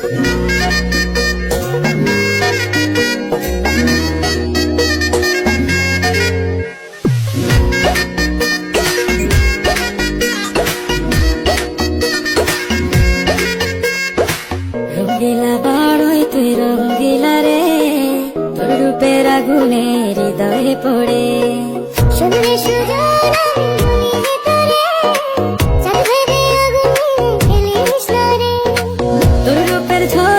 রঙ্গিলা বড়ই তুই রঙ্গিলা রে, তোর রূপের আগুনে হৃদয়ে পড়ে। শুনলে সুজন আমি তোরে, চাঁদ ভেবে আগুনে খেলিস না রে। তোর রূপের ঝড়